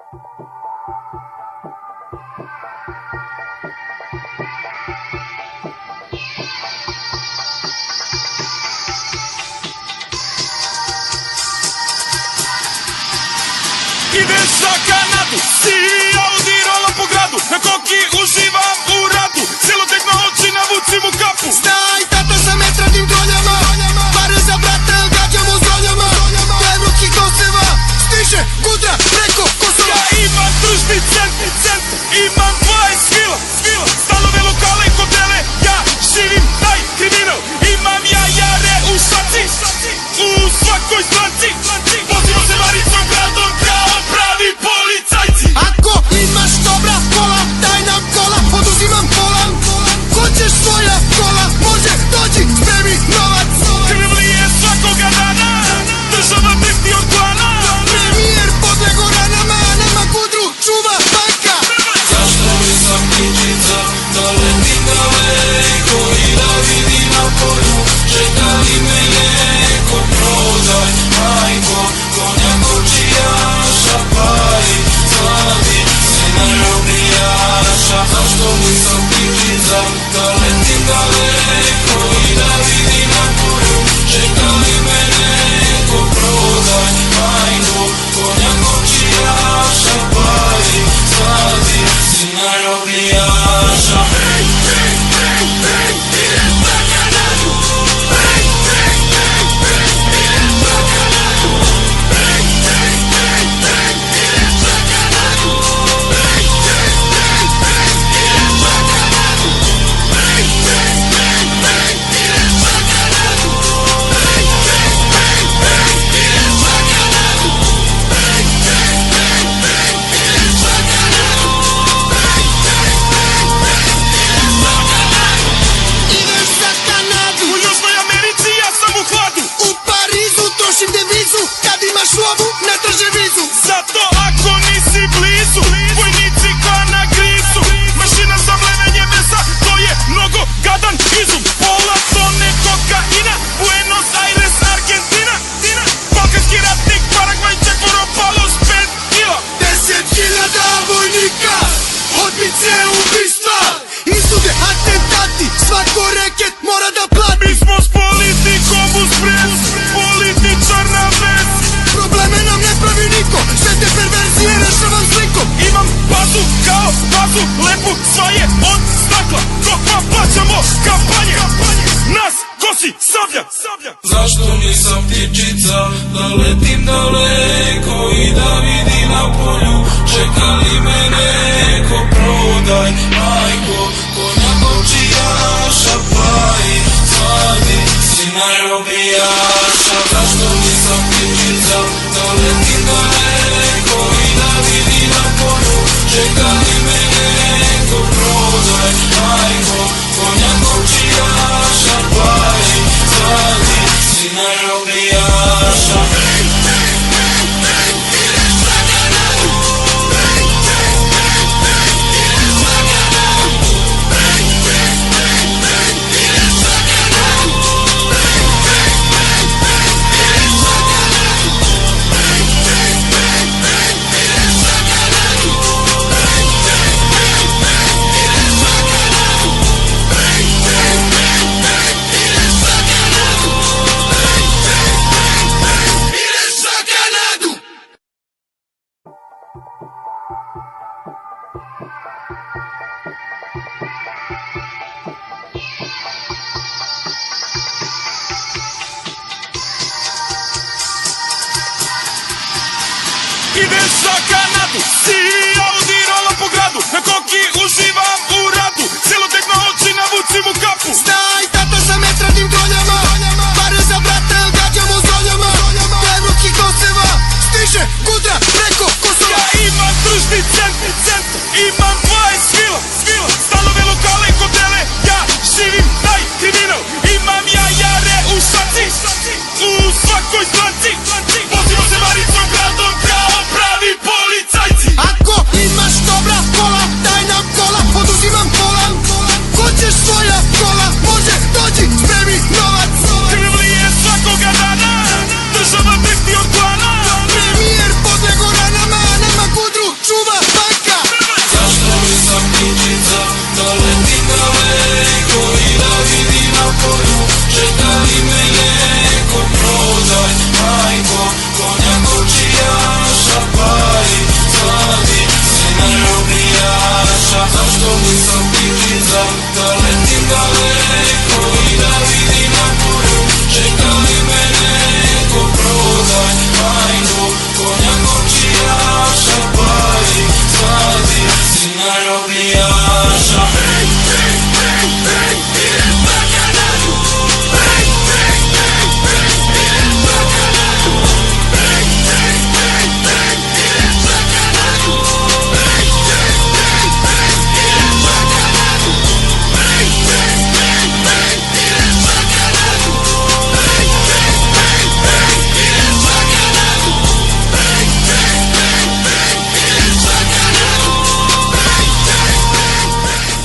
Ideš za Kanadu, sivi Audi rola po gradu, na koki uživam u radu, celotekno oči navucim u kapu. Znaj, tata za metra tim doljama, pare za brata, gađam u zoljama, Plemruki Koseva, stiže Gudra preko Kosova. Ja imam družni centar, imam 20 svila, stanove, lokale i hotele, ja živim taj kriminal. Imam ja jare u šaci, u svakoj stranci, vozimo se Maricom gradom kao pravi policajci. Ako imaš dobra kola, daj nam kola, oduzimam pola. Hoćeš svoja kola, može, dođi, spremi novac. Krvli je svakoga dana, država drhti od plana. Premijer podlego ranama, nama Gudru čuva bajka. Zašto nisam ptičica, da letim daleko i da vidim na polju, čeka li me neko, prodaj, majko, konja kočijaša, paj, slavi, sina robijaša. Zašto nisam ptičica, da letim daleko i da vidim na polju, čeka li me neko, prodaj, majko, konja kočijaša, paj, slavi, sina robijaša. Ideš za Kanadu, U Južnoj Americi ja sam u hladu, u Parizu trošim devizu, kad imaš lovu ne traže vizu. zato ako nisi blizu, vojnici ka na grizu. Mašina za mlevenje mesa, to je mnogo gadan izum. Pola tone kokaina, Buenos Aires, Argentina. Balkanski ratnik, Paragvaj, četvoro palo s 5 kila. 10.000 vojnika, odbice ubistva, izude atentati, svako reket mora da plati. Mi smo s politikom uz pres, političar na vez. Probleme nam ne pravi niko, sve te perverzije rešavam slikom. Imam bazu kao bazu, lepu sva je od stakla. Dok vam plaćamo kampanje, nas kosi sablja. Zašto nisam ptičica, da letim daleko i da vidim na polju, čeka li me neko, prodaj, majko, konja kočijaša, paj, slavi, sina robijaša. Zašto nisam ptičica, da letim daleko i da vidim na polju, čeka li me neko, prodaj, majko, konja kočijaša, paj, slavi, sina robijaša. Ideš za Kanadu, sivi Audi rola po gradu, na koki uživam u radu, celotekno oči navucim u kapu. Znaj, tata za metra tim doljama, pare za brata, gađam u zoljama, Plemruki Koseva, stiže Gudra preko Kosova. Ja imam družni centar, imam